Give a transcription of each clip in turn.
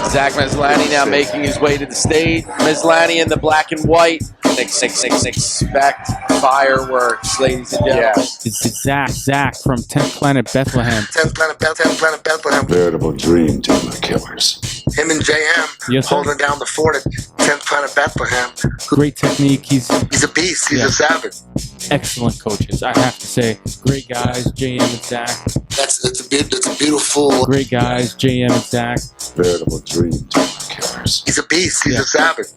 Zach Meslani now making his way to the stage. Meslani in the black and white. Expect fireworks, ladies and gentlemen. It's Zach from 10th Planet Bethlehem. 10th Planet Bethlehem. Veritable dream team of killers. Him and JM Yes, sir. holding down the fort at 10th Planet Bethlehem. Great technique. He's a beast. He's a savage. excellent coaches, I have to say. Great guys, JM and Zach. That's a beautiful. Great guys, JM and Zach. Veritable dream team of killers. He's a beast. He's a savage.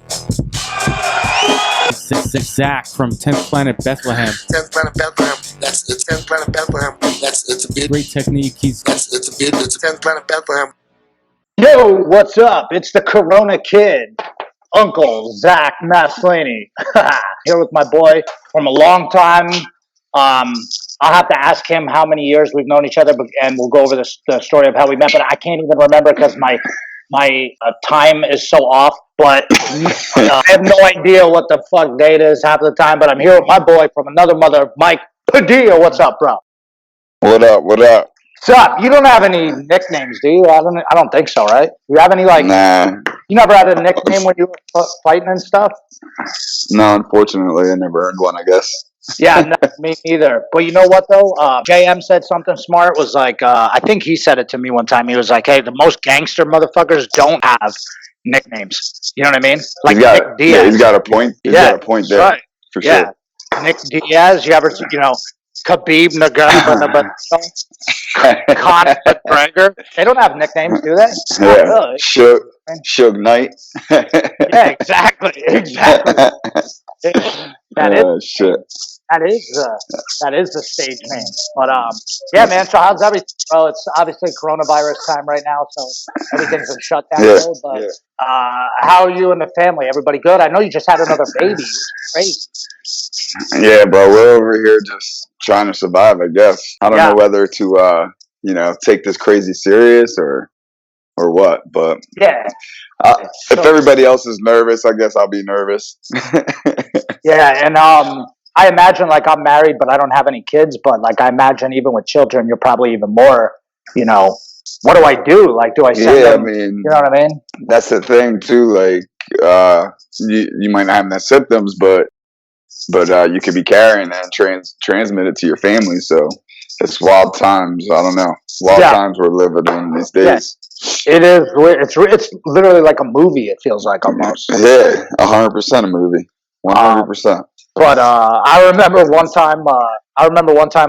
It's Zach from 10th Planet Bethlehem. 10th Planet Bethlehem. It's 10th Planet Bethlehem. It's a beautiful. Great technique. He's It's 10th Planet Bethlehem. Yo, what's up? It's the Corona Kid, Uncle Zach Meslani, here with my boy from a long time. I'll have to ask him how many years we've known each other, and we'll go over the story of how we met. But I can't even remember because my time is so off. But I have no idea what the fuck date is half the time. But I'm here with my boy from another mother, Mike Padilla. What's up, bro? What up? What's up? You don't have any nicknames, do you? I don't think so, right? You have any Nah. You never had a nickname when you were fighting and stuff? No, unfortunately, I never earned one, I guess. Yeah, no, me neither. But you know what, though? JM said something smart. Was like, I think he said it to me one time. He was like, hey, the most gangster motherfuckers don't have nicknames. You know what I mean? Like Nick Diaz. Yeah, he's got a point. He's got a point there. Right. For sure. Nick Diaz, you ever, Khabib Nurmagomedov, Conor McGregor. They don't have nicknames, do they? Yeah. Really. Suge Knight. Yeah, exactly. Shit. That is the stage name. But yeah, man. So how's everything? Well, it's obviously coronavirus time right now, so everything's been shut down. Yeah. But how are you and the family? Everybody good? I know you just had another baby. Which is great. Yeah, bro. We're over here just trying to survive, I guess. I don't know whether to take this crazy serious or what, but yeah. If everybody else is nervous, I guess I'll be nervous. Yeah, and I imagine, like, I'm married, but I don't have any kids, but, like, I imagine even with children, you're probably even more, what do I do? Like, do I send them? I mean, you know what I mean? That's the thing, too. Like, you might not have the symptoms, but you could be carrying that and transmit it to your family, so it's wild times. I don't know. Wild times we're living in these days. Yeah. It is. It's literally like a movie, it feels like, almost. Yeah, 100% a movie. 100%. But I remember one time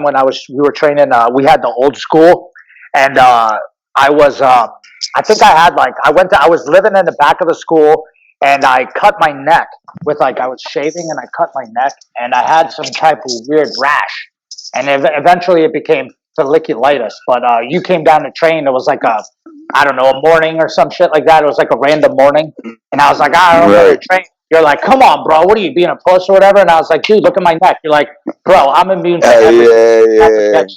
when we were training. We had the old school, and I was living in the back of the school, and I cut my neck with I was shaving, and I cut my neck, and I had some type of weird rash, and eventually it became folliculitis. But you came down to train. It was like a morning or some shit like that. It was like a random morning, and I was like, I don't know how to train. You're like, come on, bro. What are you, being a puss or whatever? And I was like, dude, look at my neck. You're like, bro, I'm immune to everything.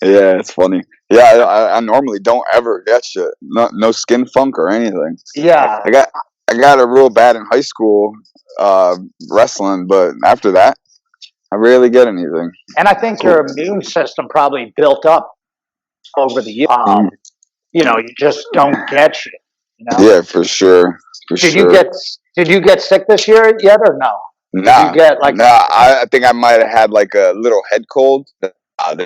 Yeah, it's funny. Yeah, I normally don't ever get shit. No skin funk or anything. Yeah. I got it real bad in high school wrestling, but after that, I rarely get anything. And I think your immune system probably built up over the years. You just don't get shit. Yeah, for sure. Did you get sick this year yet or no? Nah. I think I might have had like a little head cold. That's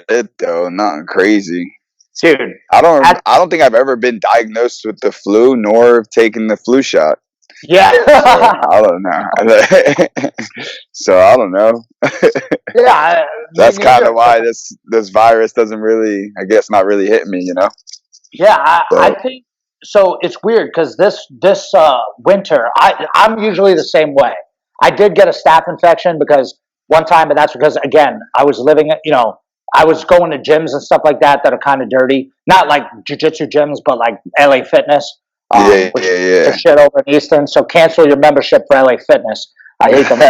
it though, nothing crazy. Dude, I don't think I've ever been diagnosed with the flu nor taken the flu shot. Yeah. I don't know. So I don't know. Yeah. That's kind of why this virus doesn't really, I guess, not really hit me, Yeah, I think. So it's weird because this winter, I'm usually the same way. I did get a staph infection because one time, but that's because, again, I was living, I was going to gyms and stuff like that are kind of dirty. Not like jiu-jitsu gyms, but like LA Fitness. Which is shit over in Easton. So cancel your membership for LA Fitness. I hate them.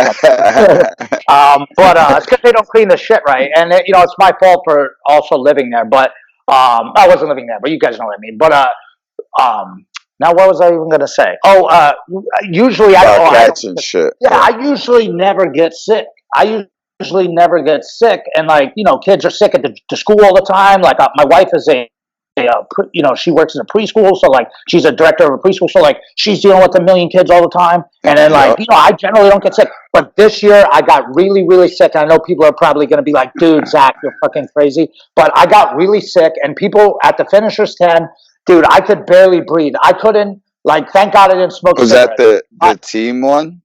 But it's because they don't clean the shit right. And, it's my fault for also living there. But I wasn't living there, but you guys know what I mean. But now what was I even gonna say? Usually cats and shit. Yeah, I usually never get sick. And kids are sick at the school all the time. Like my wife is a she works in a preschool, so like she's a director of a preschool, so like she's dealing with a million kids all the time. And then like I generally don't get sick, but this year I got really, really sick. And I know people are probably going to be like, "Dude, Zach, you're fucking crazy," but I got really sick, and people at the finishers 10, dude, I could barely breathe. I couldn't. Like, thank God I didn't smoke. Was cigarettes. that the team one?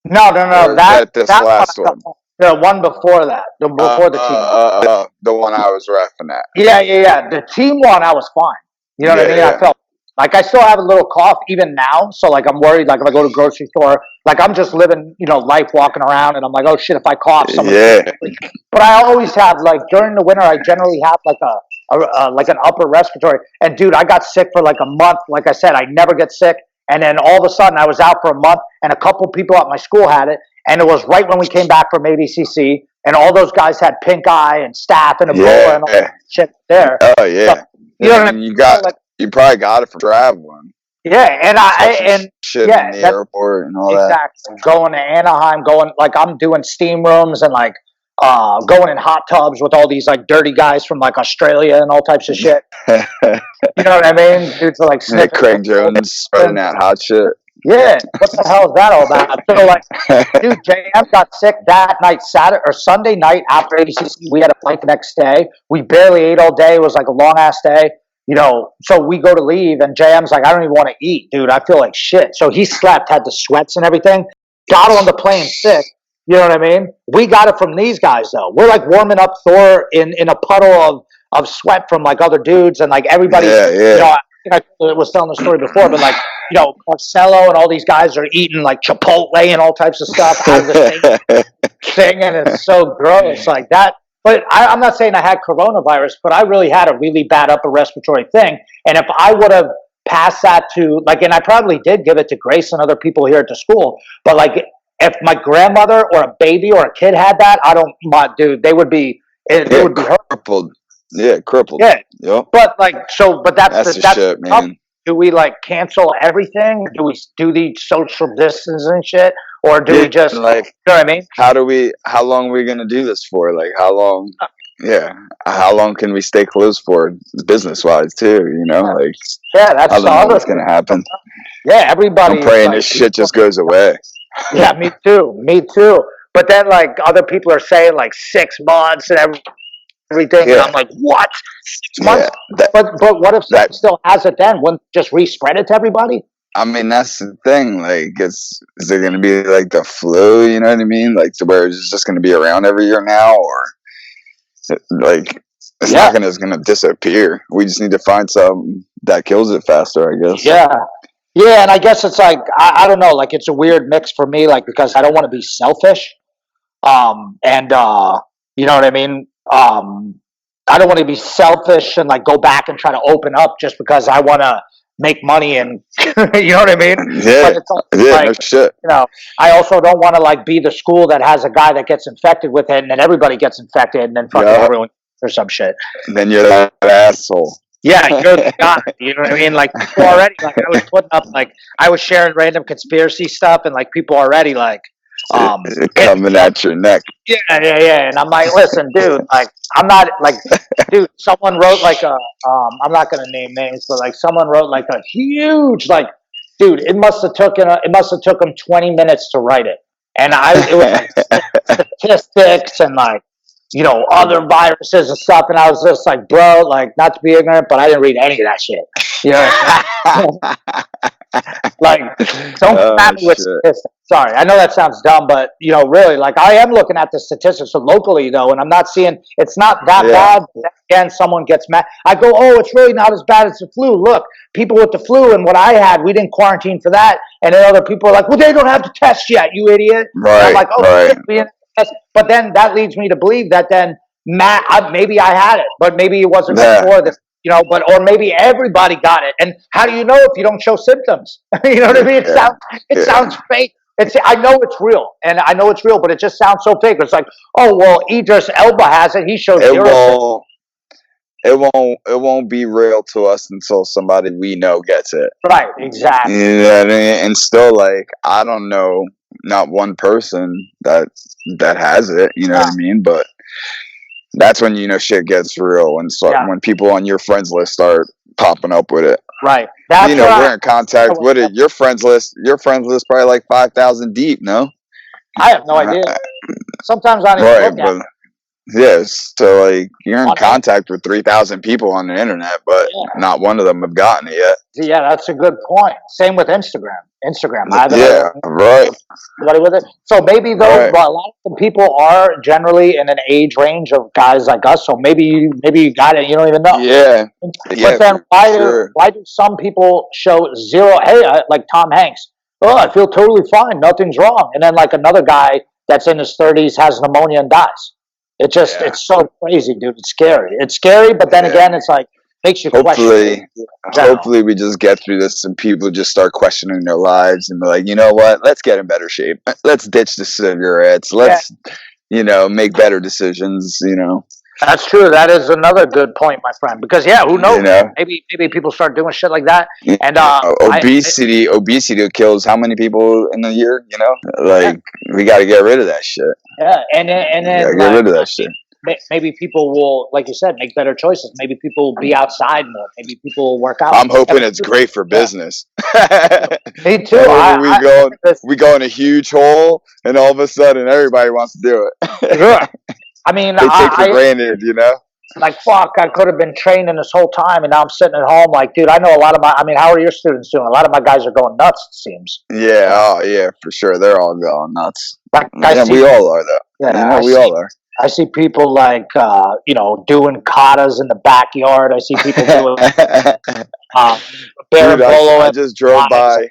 No. Or that this last one? The one before that, before the team. The one I was reffing at. Yeah. The team one, I was fine. You know what I mean? I felt like I still have a little cough even now. So like I'm worried. Like if I go to the grocery store, like I'm just living, life walking around, and I'm like, oh shit, if I cough, someone. Yeah. But I always have like during the winter, I generally have like like an upper respiratory. And dude, I got sick for like a month. Like I said, I never get sick. And then all of a sudden, I was out for a month, and a couple people at my school had it. And it was right when we came back from ADCC, and all those guys had pink eye and staph and Ebola and all that shit there. Oh yeah, so, you know what I mean? You probably got it from traveling. Yeah, and shit in the airport and all that. Exactly. Going to Anaheim, like I'm doing steam rooms and like going in hot tubs with all these like dirty guys from like Australia and all types of shit. You know what I mean? Dudes are like Craig Jones spreading that hot shit. Yeah, what the hell is that all about? So like, dude, JM got sick that night, Sunday night after ADCC. We had a flight the next day. We barely ate all day. It was like a long ass day. So we go to leave, and JM's like, I don't even want to eat, dude. I feel like shit. So he slept, had the sweats and everything. Got on the plane sick. You know what I mean? We got it from these guys though. We're like warming up Thor in a puddle of sweat from like other dudes, and like everybody. Yeah. I was telling the story before, but like, Marcelo and all these guys are eating like Chipotle and all types of stuff out of the same thing, and it's so gross like that. But I'm not saying I had coronavirus, but I really had a really bad upper respiratory thing. And if I would have passed that to and I probably did give it to Grace and other people here at the school, but like if my grandmother or a baby or a kid had that, dude, they would be would be crippled. Yeah, crippled. Yeah. Yep. But that's the shit, man. Do we like cancel everything? Do we do the social distance and shit, or do we just like? You know what I mean? How long are we gonna do this for? Like how long? Yeah, how long can we stay closed for, business wise too? Like that's I don't know what's gonna happen. Yeah, everybody. I'm praying this shit just goes away. Yeah, me too. But then like other people are saying like 6 months and everything, and I'm like, what? 6 months? But what if someone still has it then? Wouldn't just re-spread it to everybody? I mean, that's the thing. Like, is it going to be like the flu? You know what I mean? Like, to where it's just going to be around every year now, or like it's not going to disappear. We just need to find something that kills it faster, I guess. Yeah, and I guess it's like I don't know. Like, it's a weird mix for me, like because I don't want to be selfish, and you know what I mean. I don't want to be selfish and like go back and try to open up just because I want to make money and you know what I mean? Yeah, but it's also no shit. I also don't want to like be the school that has a guy that gets infected with it and then everybody gets infected and then fucking everyone or some shit. And then you're that asshole. Yeah, you're the guy. You know what I mean? Like people already like I was putting up like I was sharing random conspiracy stuff and like people already like coming at your neck. Yeah. And I'm like, listen, dude, like I'm not like, dude. Someone wrote like I'm not gonna name names, but like someone wrote like a huge like, dude. It must have took them 20 minutes to write it, and it was like statistics and like other viruses and stuff, and I was just like, bro, like not to be ignorant, but I didn't read any of that shit. Like, don't come at me with statistics. Sorry, I know that sounds dumb, but really, like, I am looking at the statistics locally though, and I'm not seeing it's not that bad. Again, someone gets mad. I go, oh, it's really not as bad as the flu. Look, people with the flu and what I had, we didn't quarantine for that, and then other people are like, well, they don't have to test yet, you idiot. Right. And I'm like, oh, right. But then that leads me to believe that then maybe I had it, but maybe it wasn't before this. Or maybe everybody got it. And how do you know if you don't show symptoms? You know what I mean? It sounds fake. I know it's real, but it just sounds so fake. It's like, oh well, Idris Elba has it. He shows zero. It won't be real to us until somebody we know gets it. Right, exactly. You know what I mean? And still, like, I don't know, not one person that has it. You know what I mean? But that's when shit gets real, and so when people on your friends list start popping up with it. Right. That's You know, what we're in contact with it. Your friends list probably like 5,000 deep. No, I have no idea. Sometimes I don't even right? look at But yes, so like you're in it. contact with 3,000 people on the internet, but Yeah. not one of them have gotten it yet. Yeah, that's a good point. Same with Instagram. I haven't Yeah, right, anybody with it. So maybe though, right. well, a lot of the people are generally in an age range of guys like us. So maybe you got it. You don't even know. Yeah, But then for sure. why do some people show zero? Hey, like Tom Hanks. Oh, I feel totally fine. Nothing's wrong. And then like another guy that's in his 30s has pneumonia and dies. It's so crazy, dude. It's scary. It's scary, but then again, it's like makes you question. Hopefully we just get through this and people just start questioning their lives and be like, you know what? Let's get in better shape. Let's ditch the cigarettes. Let's, make better decisions, That's true. That is another good point, my friend. Because who knows? You know? Maybe people start doing shit like that. And obesity kills how many people in a year? We got to get rid of that shit. Yeah, and then Get rid of that shit. Maybe people will, like you said, make better choices. Maybe people will be outside more. Maybe people will work out. I'm hoping it's great for business. Me too. We go in a huge hole, and all of a sudden, everybody wants to do it. Sure. I mean, they take for granted, Like, fuck, I could have been training this whole time, and now I'm sitting at home. Like, dude, I know a lot of how are your students doing? A lot of my guys are going nuts, it seems. Yeah, for sure. They're all going nuts. Like, we all are, though. We all are. I see people like, doing katas in the backyard. I see people doing I just drove by.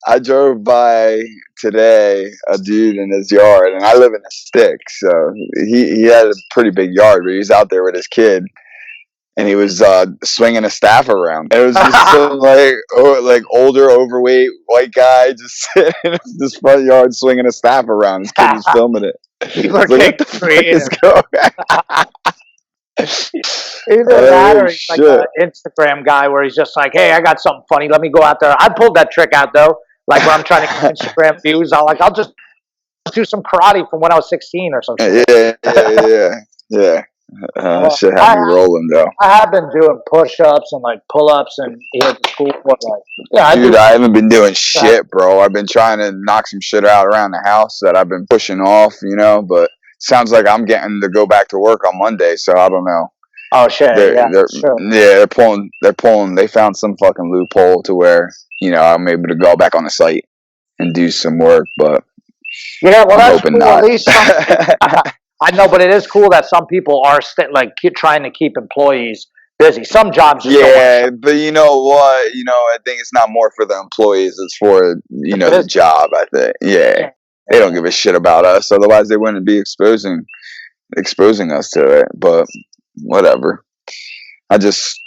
I drove by today a dude in his yard, and I live in a stick, so he had a pretty big yard, but he's out there with his kid, and he was swinging a staff around. It was just some like older, overweight white guy just sitting in this front yard swinging a staff around. His kid was filming it. What the fuck is going on? Either that or he's like an Instagram guy where he's just like, hey, I got something funny. Let me go out there. I pulled that trick out, though. Like, when I'm trying to get Instagram views, I'll just do some karate from when I was 16 or something. Yeah. Shit had me rolling, though. I have been doing push-ups and, like, pull-ups and here at the school. Dude, I haven't been doing shit, bro. I've been trying to knock some shit out around the house that I've been pushing off, but sounds like I'm getting to go back to work on Monday, so I don't know. Oh shit! They're pulling. They found some fucking loophole to where I'm able to go back on the site and do some work, but that's cool. Not. At least I know, but it is cool that some people are trying to keep employees busy. Some jobs, but you know what? I think it's not more for the employees; it's for the job. I think, they don't give a shit about us. Otherwise, they wouldn't be exposing us to it. But whatever. I just,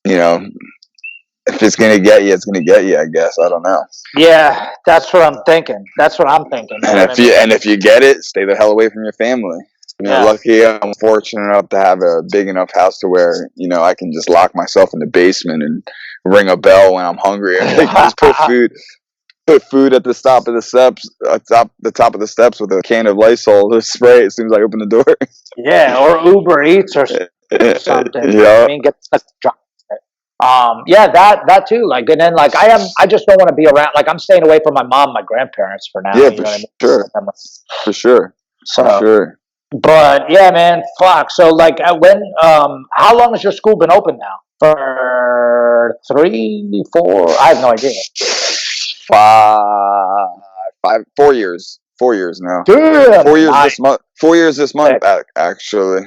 if it's gonna get you, it's gonna get you. I guess. I don't know. Yeah, that's what I'm thinking. And if you get it, stay the hell away from your family. Lucky, I'm fortunate enough to have a big enough house to where I can just lock myself in the basement and ring a bell when I'm hungry and just put food at the top of the steps, the top of the steps with a can of Lysol to spray as soon as I open the door. Yeah, or Uber Eats or something. Yeah. I mean, get the drop. That too. Like, and then like I just don't want to be around. Like, I'm staying away from my mom, my grandparents for now. Yeah, for sure. For sure. But yeah, man, fuck. So like, how long has your school been open now? For 3, 4? I have no idea. 4 years. 4 years now. Damn, 4 years this month. 4 years this month, actually.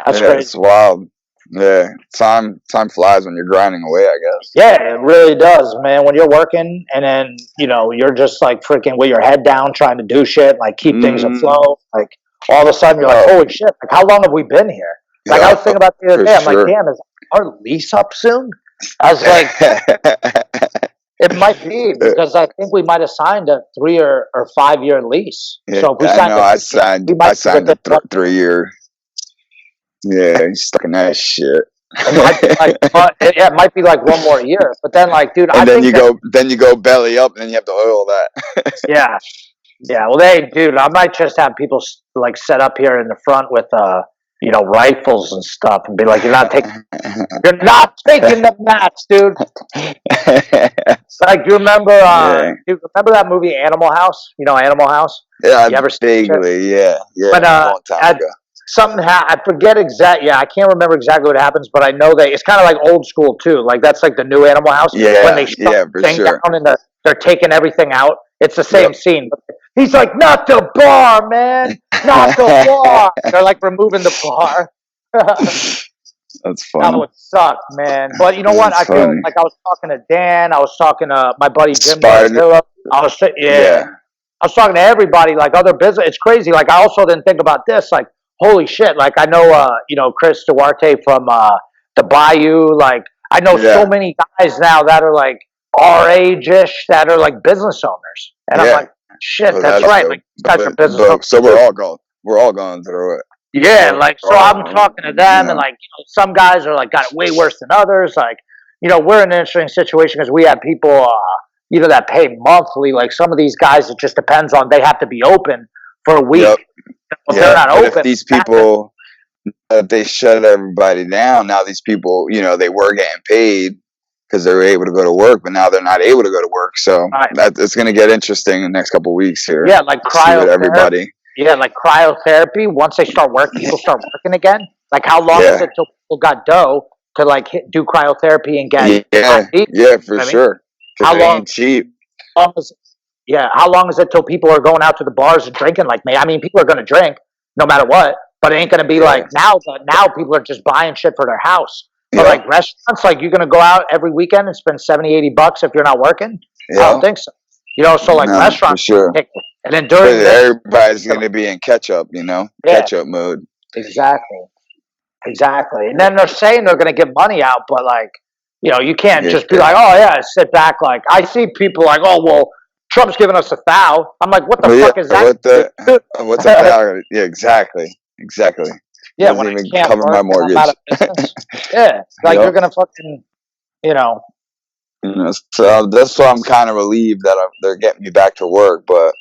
That's crazy. It's wild. Yeah, time flies when you're grinding away, I guess. Yeah, it really does, man. When you're working and then, you're just like freaking with your head down trying to do shit, like keep things afloat. Like, all of a sudden you're like, holy shit, like how long have we been here? Like, I was thinking about the other day, I'm like, damn, is our lease up soon? I was like, it might be, because I think we might have signed a 3 or 5 year lease. Yeah, so if we signed a 3 year. Yeah, he's stuck in that shit. It might be like 1 more year, but then like, dude, then you go belly up, and then you have to oil that. Yeah. Well, dude, I might just have people like set up here in the front with rifles and stuff, and be like, you're not taking the match, dude. Like, you remember that movie Animal House? Animal House? Yeah, You ever seen it? vaguely, yeah, But a long time ago. I forget exactly. Yeah, I can't remember exactly what happens, but I know that it's kind of like old school too. Like, that's like the new Animal House. Yeah, when they shut for the thing sure. down and they're taking everything out. It's the same scene. He's like, not the bar, man, not the bar. They're like removing the bar. That's funny. That would suck, man. But you know what? I That's feel funny. like I was talking to Dan. I was talking to my buddy Jim. Spider- I was talking to everybody, like other business. It's crazy. Like, I also didn't think about this. Like, holy shit. Like, I know, Chris Duarte from the Bayou. Like, I know so many guys now that are like our age-ish that are like business owners. And I'm like, shit, that's right. Dope. Like, these guys are business owners. So we're all going through it. Yeah, like, so I'm talking to them, and like, some guys are like got it way worse than others. Like, we're in an interesting situation because we have people, that pay monthly. Like, some of these guys, it just depends on, they have to be open for a week. Yep. If they're not open, if these people, if they shut everybody down, now these people, they were getting paid because they were able to go to work, but now they're not able to go to work. So it's going to get interesting in the next couple of weeks here. Yeah, like everybody. Yeah, like cryotherapy. Once they start working, people start working again. Like, how long is it till people got dough to like do cryotherapy and get? Yeah, for sure. How long? Ain't cheap. How long is it till people are going out to the bars and drinking like me? I mean, people are going to drink no matter what, but it ain't going to be like now. Now people are just buying shit for their house. But like restaurants, like, you're going to go out every weekend and spend $70-$80 if you're not working. I don't think so. So like restaurants, for sure. And then during everybody's going to be in catch-up, catch-up mode. Exactly. And then they're saying they're going to give money out, but like, you can't just be like, oh yeah, sit back. Like, I see people like, oh well, Trump's giving us a thou. I'm like, what the fuck is that? What's a thou? Yeah, exactly. Yeah, doesn't when even I can't cover work, my mortgage. I'm out of business. Yeah, like you're gonna fucking, So that's why I'm kind of relieved that they're getting me back to work, but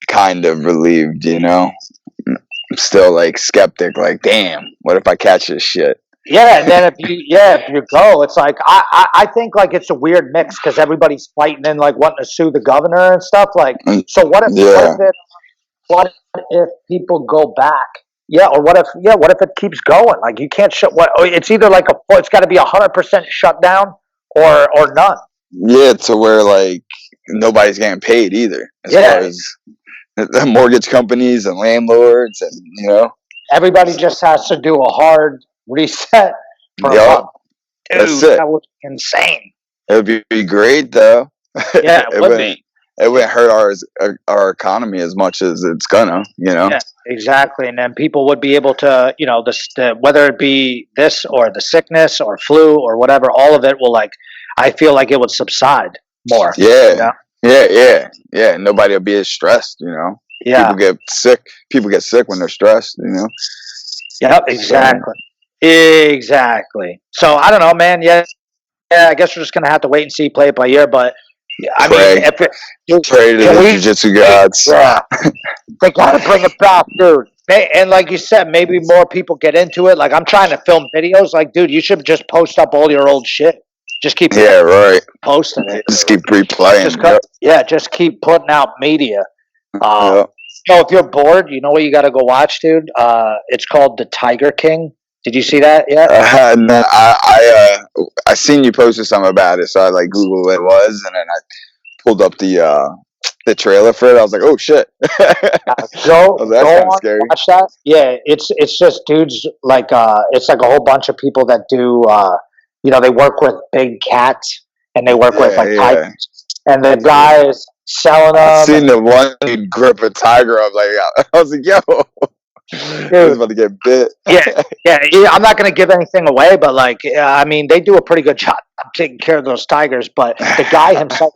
kind of relieved, I'm still like skeptic, like, damn, what if I catch this shit? Yeah, and then if you go, it's like I think like it's a weird mix because everybody's fighting and like wanting to sue the governor and stuff. Like, so what if people go back? Yeah, or what if it keeps going? Like, you can't shut. It's either like it's got to be 100% shutdown or none. Yeah, to where like nobody's getting paid either, as far as the mortgage companies and landlords, and everybody just has to do a hard reset for a month. Dude, that's it. That would be insane. It would be great though. Yeah, it would be. It wouldn't hurt our economy as much as it's gonna, Yeah, exactly. And then people would be able to, whether it be this or the sickness or flu or whatever, all of it will I feel like it would subside more. Yeah. Yeah. Nobody will be as stressed, Yeah. People get sick. People get sick when they're stressed, Yep, exactly. Exactly. So I don't know, man. Yeah, I guess we're just gonna have to wait and see, play it by ear. But I mean, pray to the jiu-jitsu gods. Yeah, they gotta bring it back, dude. And like you said, maybe more people get into it. Like, I'm trying to film videos. Like, dude, you should just post up all your old shit. Just keep posting it. Just keep replaying. Just keep putting out media. So if you're bored, you know what you got to go watch, dude? It's called The Tiger King. Did you see that yet? No, I seen you posted something about it, so I like Googled what it was, and then I pulled up the trailer for it. I was like, oh shit! Go on, scary. Watch that. Yeah, it's just dudes like it's like a whole bunch of people that do they work with big cats and they work with tigers, and the guy is selling them. I seen the one dude grip a tiger. I was like, yo. Dude, I was about to get bit. Yeah. I'm not going to give anything away, but I mean, they do a pretty good job of taking care of those tigers. But the guy himself,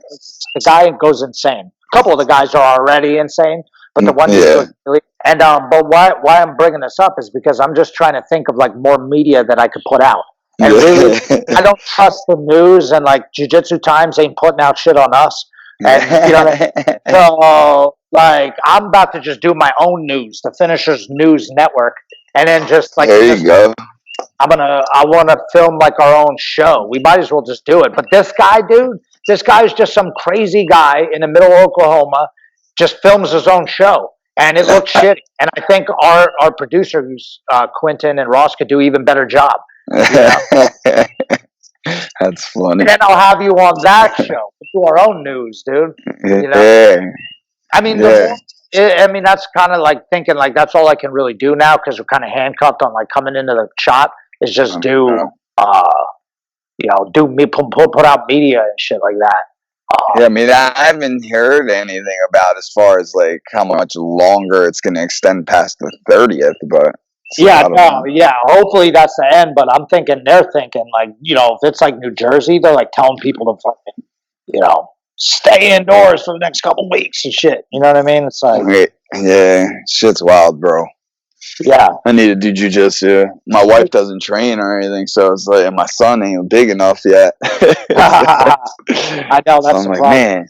goes insane. A couple of the guys are already insane, but the one goes really. And but why I'm bringing this up is because I'm just trying to think of more media that I could put out. And really, I don't trust the news, and Jiu-Jitsu Times ain't putting out shit on us. And you know what I mean? So I'm about to just do my own news, the Finishers News Network, and then just like There you go. I want to film like our own show. We might as well just do it. But this guy, dude, this guy is just some crazy guy in the middle of Oklahoma, just films his own show, and it looks shitty. And I think our producers, Quentin and Ross, could do even better job. That's funny. And then I'll have you on that show. We'll do our own news, dude. Yeah. I mean, that's kind of like thinking like that's all I can really do now because we're kind of handcuffed on like coming into the shop is just do me put out media and shit like that. Yeah, I mean, I haven't heard anything about as far as like how much longer it's going to extend past the 30th, but hopefully that's the end. But I'm thinking they're thinking like if it's like New Jersey, they're like telling people to fucking stay indoors for the next couple weeks and shit. You know what I mean? It's like yeah, shit's wild, bro. Yeah, I need to do jujitsu. My wife doesn't train or anything, so it's like, and my son ain't big enough yet. I know that's so I'm the like, problem. man.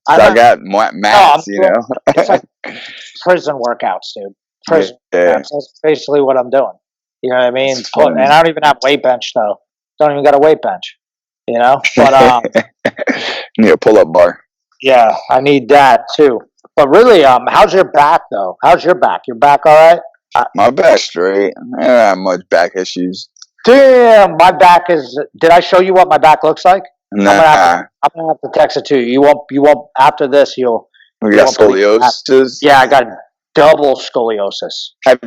I got mats, It's like prison workouts, dude. Prison workouts. That's basically what I'm doing. You know what I mean? And I don't even have weight bench though. Don't even got a weight bench. But need a pull-up bar. Yeah, I need that too. But really, how's your back though? How's your back? Your back all right? My back's straight. I don't have much back issues. Damn, my back is. Did I show you what my back looks like? Nah. I'm gonna have to text it to you. You won't. After this, you'll. We got scoliosis. Yeah, I got double scoliosis. Have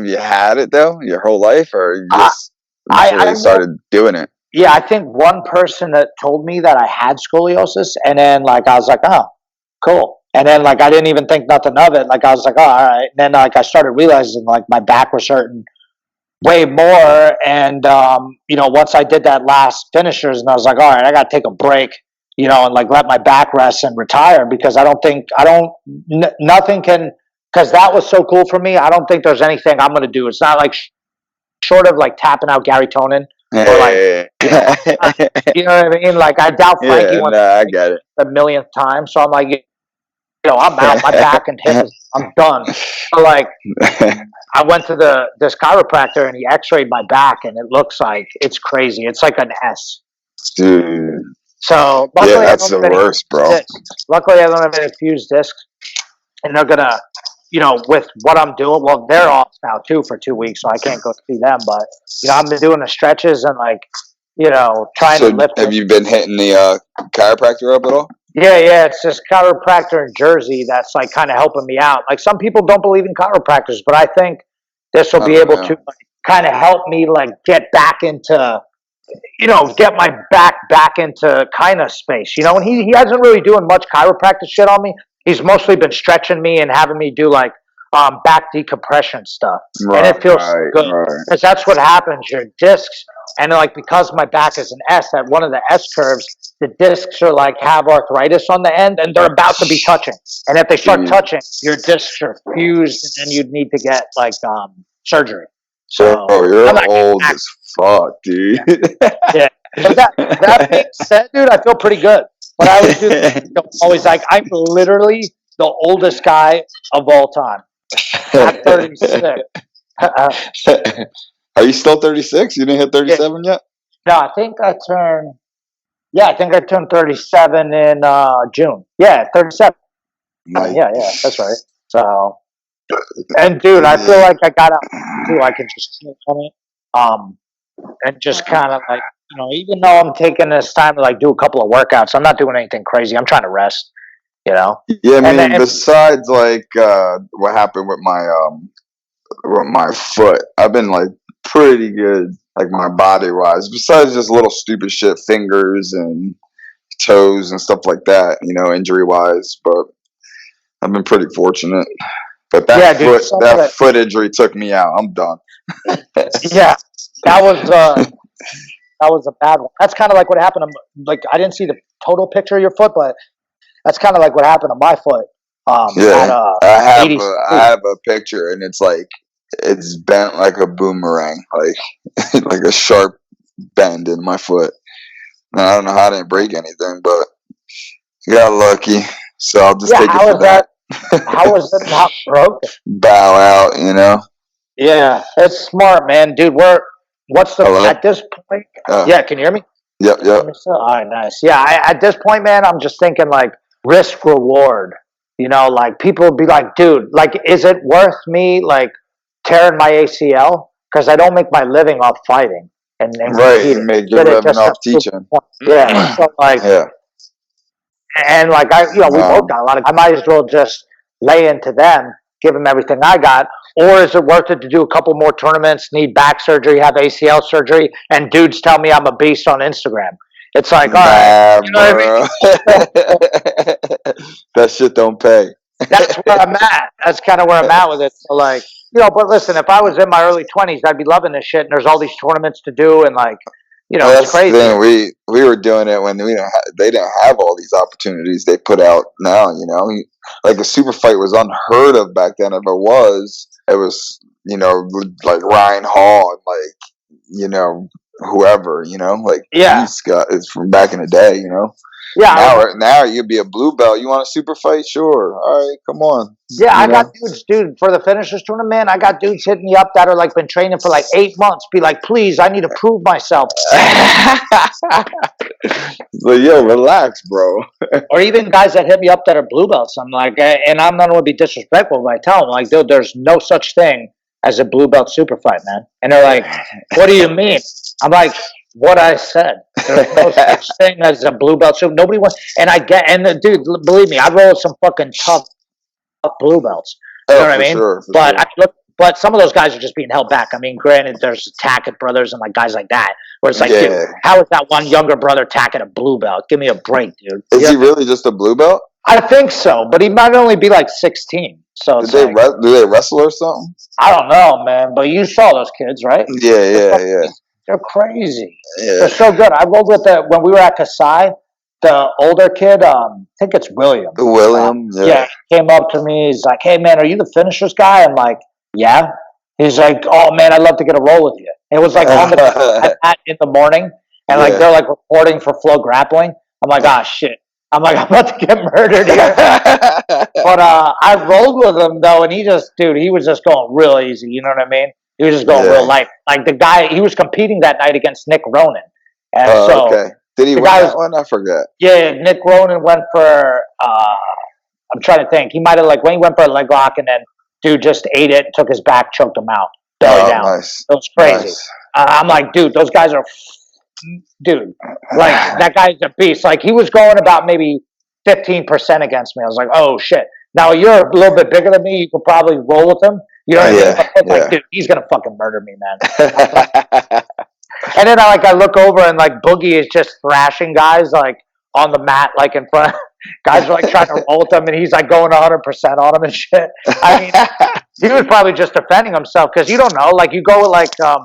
you had it though your whole life, or you just I started doing it? Yeah, I think one person that told me that I had scoliosis, and then like I was like, oh, cool. And then like I didn't even think nothing of it. Like I was like, oh, all right. And then like I started realizing like my back was hurting way more. And once I did that last finishers, and I was like, all right, I got to take a break, and like let my back rest and retire because nothing can, because that was so cool for me. I don't think there's anything I'm gonna do. It's not like short of like tapping out Gary Tonin. Or like, you know what I mean? Like I doubt Frankie wants I get it a millionth time. So I'm like, I'm out. My back and hips, I'm done. So like, I went to this chiropractor and he X-rayed my back and it looks like it's crazy. It's like an S. Dude. So luckily, that's the worst, bro. Luckily, I don't have any fused discs, and they're gonna. With what I'm doing, well, they're off now too for 2 weeks, so I can't go see them. But I'm doing the stretches and like, trying to lift. Have you been hitting the chiropractor up at all? Yeah, it's this chiropractor in Jersey that's like kind of helping me out. Like some people don't believe in chiropractors, but I think this will be able to like, kind of help me like get back into, get my back into kind of space. And he hasn't really doing much chiropractic shit on me. He's mostly been stretching me and having me do like back decompression stuff, and it feels good because that's what happens. Your discs, and like because my back is an S, at one of the S curves, the discs are like have arthritis on the end, and they're about to be touching. And if they start touching, your discs are fused, and then you'd need to get like surgery. So you're old as fuck, dude. Yeah. But that being said, dude, I feel pretty good. But I always do always like I'm literally the oldest guy of all time. I'm 36. Are you still 36? You didn't hit 37 yet? No, I think I turned 37 in June. Yeah, 37. Nice. Yeah, that's right. So, and dude, I feel like I got out too. I can just chill on it. And just kind of like, even though I'm taking this time to like do a couple of workouts, I'm not doing anything crazy. I'm trying to rest, Yeah, I mean, besides like what happened with my foot, I've been like pretty good, like my body wise. Besides just little stupid shit, fingers and toes and stuff like that, injury wise. But I've been pretty fortunate. But that foot injury took me out. I'm done. Yeah, that was a bad one. That's kind of like what happened. Like I didn't see the total picture of your foot, but that's kind of like what happened to my foot. I have a picture, and it's like it's bent like a boomerang, like like a sharp bend in my foot. And I don't know how I didn't break anything, but got lucky. So I'll just take it for that. How was it not broken? Bow out, you know. Yeah, it's smart, man, dude. What's the Hello? at this point? Oh, Yeah, can you hear me? yep, yep. All right, nice. Yeah, at this point, man, I'm just thinking like risk reward. You know, like people would be like, dude, like, is it worth me like tearing my ACL because I don't make my living off fighting and Right, you competing? made good Did it living just off to prove teaching. a point. Yeah, so like, Yeah. and like we both Um, got a lot of. I might as well just lay into them, give them everything I got. Or is it worth it to do a couple more tournaments, need back surgery, have ACL surgery, and dudes tell me I'm a beast on Instagram? It's like, all right, nah, you know bro. what I mean? That shit don't pay. That's where I'm at. That's kind of where I'm at with it. So like, but listen, if I was in my early 20s, I'd be loving this shit. And there's all these tournaments to do, and like, Well, it's that's the crazy. thing. We were doing it when they didn't have all these opportunities they put out now. You know, like a super fight was unheard of back then. If it was like Ryan Hall and like whoever. Like Yeah, these guys from back in the day. yeah, Now you'd be a blue belt. You want a super fight? Sure. All right, come on. yeah. I You know. got dudes, dude, for the finishers tournament. I got dudes hitting me up that are like been training for like 8 months. Be like, please, I need to prove myself. But yo, relax, bro. Or even guys that hit me up that are blue belts. I'm like, and I'm not going to be disrespectful, but I tell them, like, dude, there's no such thing as a blue belt super fight, man. And they're like, what do you mean? I'm like, what I said. There's no such thing as a blue belt super. Nobody wants. And dude, believe me, I roll with some fucking tough blue belts. You know what I mean? Sure, But sure. but some of those guys are just being held back. I mean, granted, there's Tackett brothers and like guys like that, where it's like, dude, how is that one younger brother Tackett a blue belt? Give me a break, dude. Is he really just a blue belt? I think so, but he might only be like 16. So do they wrestle or something? I don't know, man. But you saw those kids, right? Yeah. They're crazy. Yeah. They're so good. I rolled with when we were at Kasai. The older kid, I think it's William. William, yeah, came up to me. He's like, "Hey, man, are you the finishers guy?" I'm like, "Yeah." He's like, "Oh, man, I'd love to get a roll with you." It was like on in the morning, and like they're like reporting for Flow Grappling. I'm like, "Ah, shit." I'm like, "I'm about to get murdered here." But I rolled with him though, and he was just going real easy. You know what I mean? He was just going real light. Like the guy, he was competing that night against Nick Ronan, and so. Okay. Did he win that one? I forgot. Yeah, Nick Ronan went for. I'm trying to think. He might have when he went for a leg lock, and then dude just ate it, took his back, choked him out, belly down. Nice. It was crazy. Nice. I'm like, dude, those guys are, dude, like that guy's a beast. Like he was going about maybe 15% against me. I was like, oh shit. Now you're a little bit bigger than me. You could probably roll with him. You know what I mean? But I was like, dude, he's gonna fucking murder me, man. And then I look over and like Boogie is just thrashing guys like on the mat, like in front. Guys are like trying to roll with him, and he's like going 100% on him and shit. I mean, he was probably just defending himself because you don't know. Like you go like, there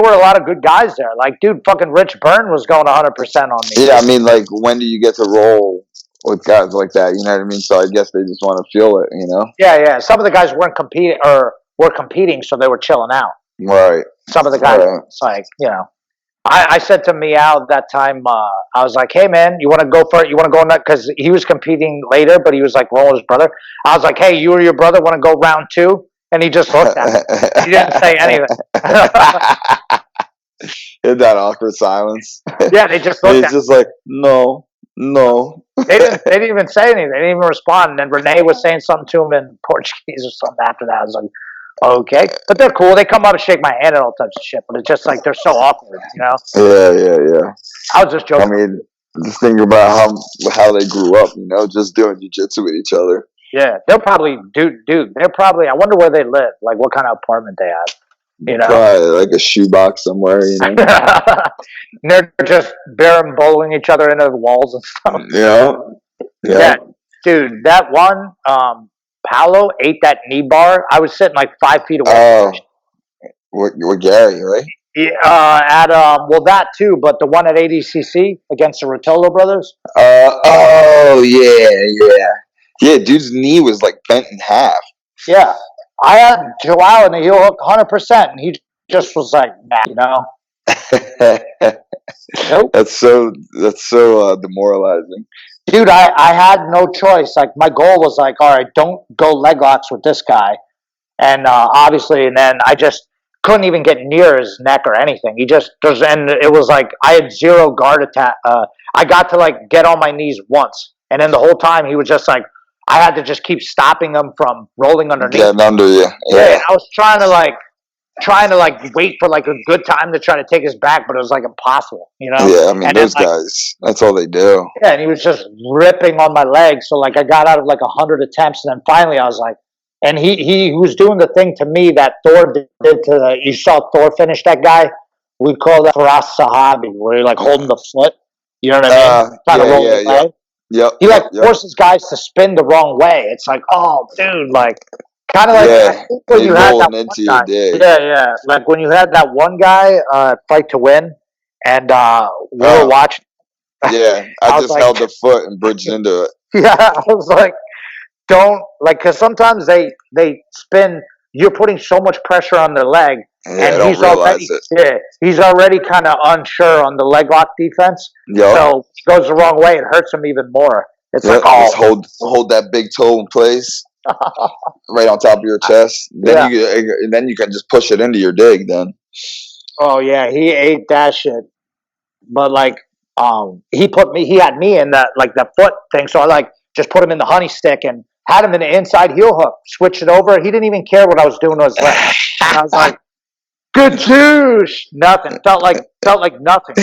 were a lot of good guys there. Like, dude, fucking Rich Byrne was going 100% on me. Yeah, I mean, like, when do you get to roll with guys like that? You know what I mean? So I guess they just want to feel it, you know? Yeah. Some of the guys weren't competing or were competing, so they were chilling out. Right. Some of the guys, it's like, I said to Meow that time, I was like, hey, man, you want to go for it? You want to go in that? Because he was competing later, but he was like rolling his brother. I was like, hey, you or your brother want to go round 2? And he just looked at me. He didn't say anything. In that awkward silence. Yeah, they just looked at me. He's just like, no. They didn't even say anything. They didn't even respond. And then Renee was saying something to him in Portuguese or something after that. I was like, okay, but they're cool. They come up and shake my hand and all types of shit, but it's just like they're so awkward, you know? Yeah. I was just joking. I mean, just think about how they grew up, just doing jiu-jitsu with each other. Yeah, they're probably, dude. They're probably. I wonder where they live. Like, what kind of apartment they have. You know, probably like a shoebox somewhere. And they're just bowling each other into the walls and stuff. Yeah, dude. That one. Paolo ate that knee bar. I was sitting like 5 feet away. With Gary, right? Yeah, that too, but the one at ADCC against the Rotolo brothers. Yeah, dude's knee was like bent in half. Yeah, I had Joao in the heel hook 100%, and he just was like, nah, Nope. That's so demoralizing. Dude, I had no choice. Like, my goal was like, all right, don't go leg locks with this guy. And obviously, and then I just couldn't even get near his neck or anything. He just does, and it was like I had zero guard attack. I got to like get on my knees once, and then the whole time he was just like, I had to just keep stopping him from rolling underneath. Getting under you. Yeah, and I was trying to wait for like a good time to try to take his back, but it was like impossible, you know? Yeah, I mean, And those then, like, guys, that's all they do. yeah, and he was just ripping on my legs. So like I got out of like 100 attempts, and then finally I was like, and he was doing the thing to me that Thor did to the. You saw Thor finish that guy. We call that Faraz Sahabi, where you're like holding the foot. You know what I mean? Trying to roll the leg. Yep. He like forces guys to spin the wrong way. It's like, oh, dude, like kind of like I think when you had that one guy. Yeah. Like when you had that one guy fight to win, and we were watching. Yeah, I just like, held the foot and bridged into it. Yeah, I was like, don't like, because sometimes they spin. You're putting so much pressure on their leg, and he's already kind of unsure on the leg lock defense. Yep. So it goes the wrong way, it hurts him even more. It's like, just hold that big toe in place, right on top of your chest. Then you can just push it into your dig. Then. Oh yeah, he ate that shit. But like, he had me in the foot thing. So I like just put him in the honey stick and had him in the inside heel hook. Switched it over. He didn't even care what I was doing to his leg. And I was like, good douche. Nothing. Felt like nothing.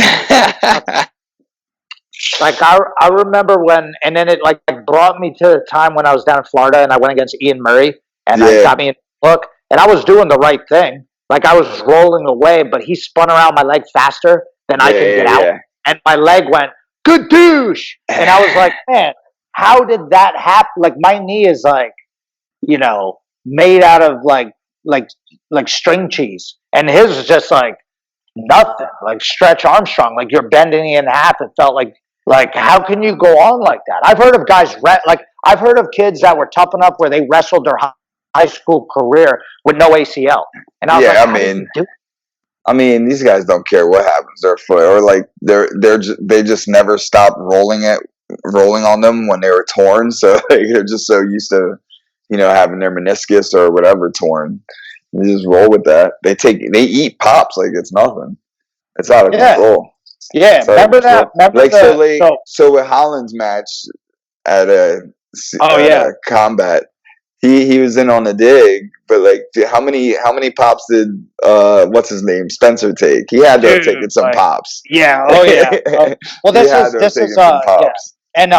Like I remember when, and then it like brought me to the time when I was down in Florida and I went against Ian Murray and I got me in the hook and I was doing the right thing. Like I was rolling away, but he spun around my leg faster than I could get out. And my leg went, good douche. And I was like, man, how did that happen? Like my knee is like, you know, made out of like string cheese. And his is just like nothing, like Stretch Armstrong. Like you're bending it in half. It felt like how can you go on like that? I've heard of guys, I've heard of kids that were tough enough where they wrestled their high school career with no ACL. And I was like, I mean, these guys don't care what happens to their foot, or like they just never stop rolling on them when they were torn. So like, they're just so used to, having their meniscus or whatever torn. You just roll with that. They eat pops like it's nothing. It's out of control. Yeah, remember that? So with Holland's match at Combat, he was in on the dig, but like, how many pops did what's his name, Spencer take? He had to have taken some pops. Yeah. Oh yeah. Well, this is pops. And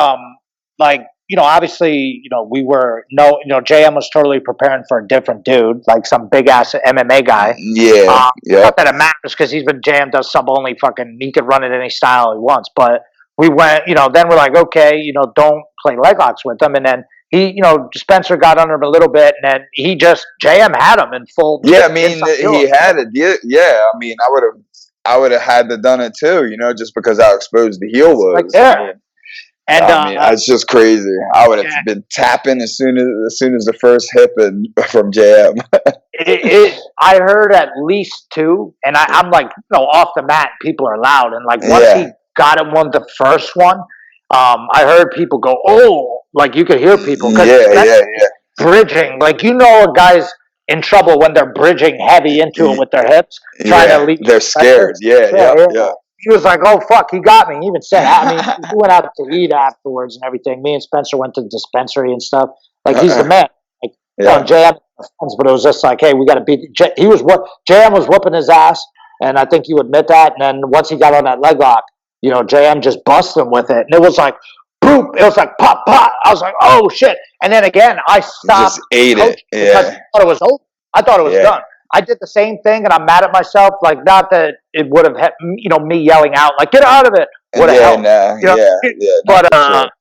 obviously, we were JM was totally preparing for a different dude, like some big ass MMA guy. Yeah. Not that it matters because JM does sub only he could run it any style he wants. But we went, then we're like, okay, don't play leg locks with him, and then. He, Spencer got under him a little bit, and then JM had him in full. Yeah, I mean, he had it. Yeah, I mean, I would have had to done it too, just because how exposed the heel was. It's just crazy. I would have been tapping as soon as the first hit from JM. I heard at least two, and I'm like, off the mat, people are loud, and like once he got him the first one. I heard people go, oh, like you could hear people. Bridging. Like, a guy's in trouble when they're bridging heavy into it with their hips. Trying to lead. They're scared. Yeah. He was like, oh, fuck, he got me. He even said, we went out to eat afterwards and everything. Me and Spencer went to the dispensary and stuff. Like, he's the man. Like, JM, but it was just like, hey, we got to beat. JM was whooping his ass, and I think you admit that. And then once he got on that leg lock, JM just busted him with it. And it was like, boom. It was like, pop, pop. I was like, oh, shit. And then again, I stopped. Just ate it. Because I thought it was over. I thought it was done. I did the same thing, and I'm mad at myself. Like, not that it would have had, me yelling out, like, get out of it. Would have helped.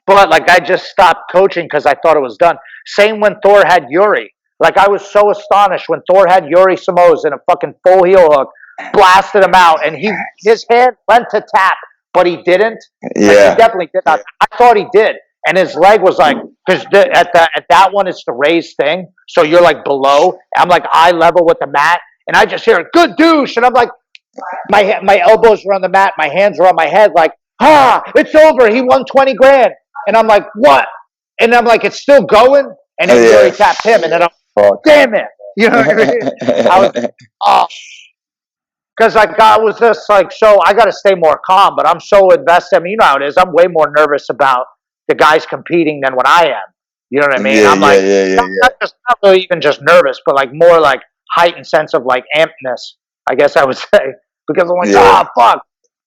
But, like, I just stopped coaching because I thought it was done. Same when Thor had Yuri. Like, I was so astonished when Thor had Yuri Samoes in a fucking full heel hook. Blasted him out, and his hand went to tap, but he didn't. Yeah, like, he definitely did not. I thought he did, and his leg was like, because at that one it's the raised thing, so you're like below. I'm like eye level with the mat, and I just hear good douche, and I'm like, my elbows were on the mat, my hands were on my head, like it's over. He won 20 grand. And I'm like, what? And I'm like, it's still going? And then Gary tapped him. And then I'm Fuck. damn it. You know what I mean? I was, oh. Because like I was just like, so I got to stay more calm, but I'm so invested. I mean, you know how it is. I'm way more nervous about the guys competing than when I am. You know what I mean? Yeah, I'm like, not really even just nervous, but like more like heightened sense of like ampness, I guess I would say. Because I'm like, fuck, I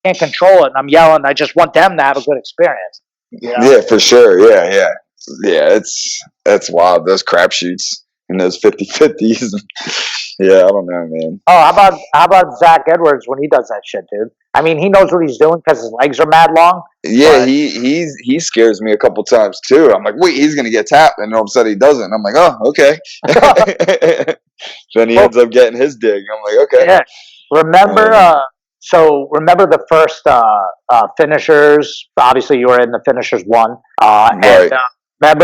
can't control it. And I'm yelling. I just want them to have a good experience. You know? Yeah, for sure. Yeah. It's wild. Those crapshoots and those 50-50s. Yeah, I don't know, man. Oh, how about Zach Edwards when he does that shit, dude? I mean, he knows what he's doing because his legs are mad long. Yeah, he scares me a couple times too. I'm like, wait, he's gonna get tapped, and all of a sudden he doesn't. I'm like, oh, okay. Then he ends up getting his dig. I'm like, okay. Yeah. Remember the first finishers. Obviously, you were in the finishers one. Right. And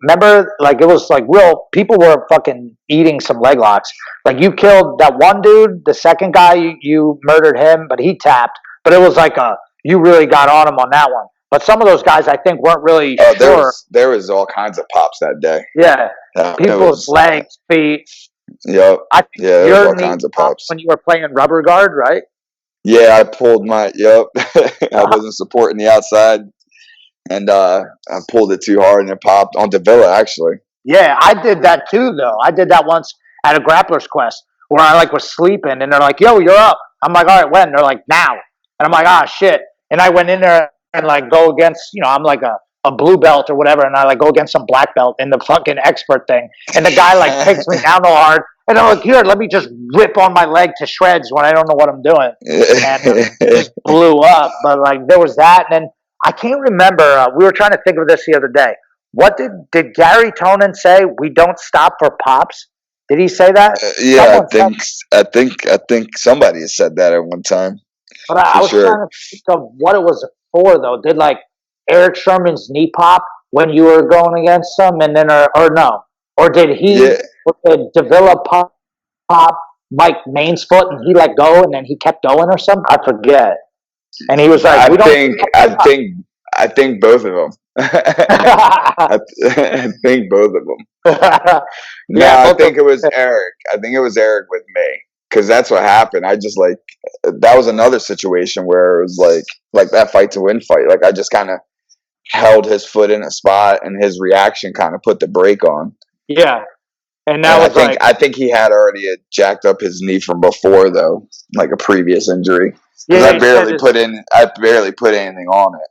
remember, like it was like real. People were fucking eating some leg locks. Like you killed that one dude. The second guy, you murdered him, but he tapped. But it was like you really got on him on that one. But some of those guys, I think, weren't really sure. There was all kinds of pops that day. Yeah, people's legs, feet. Yep. There was all kinds of pops when you were playing rubber guard, right? Yeah, I pulled my. Yep, I wasn't supporting the outside. And I pulled it too hard and it popped on Davila, actually. Yeah, I did that too, though. I did that once at a Grappler's Quest where I like was sleeping and they're like, "Yo, you're up." I'm like, "All right, when?" They're like, "Now." And I'm like, "Ah, shit." And I went in there and like go against, I'm like a blue belt or whatever, and I like go against some black belt in the fucking expert thing. And the guy like takes me down real hard. And I'm like, "Here, let me just rip on my leg to shreds when I don't know what I'm doing." And it just blew up. But like there was that, and then I can't remember. We were trying to think of this the other day. What did Gary Tonin say? We don't stop for pops. Did he say that? Yeah, I think somebody has said that at one time. But I was trying to think of what it was for, though. Did like Eric Sherman's knee pop when you were going against him, and then or no, or did he? Yeah. Did Davila pop Mike Main's foot, and he let go, and then he kept going or something? I forget. And he was like, I think both of them. I think both of them. I think it was Eric. I think it was Eric with me. Because that's what happened. I just that was another situation where it was like that fight to win fight. Like I just kind of held his foot in a spot and his reaction kind of put the brake on. Yeah. And I think he had already jacked up his knee from before though, like a previous injury. Yeah, I barely put anything on it.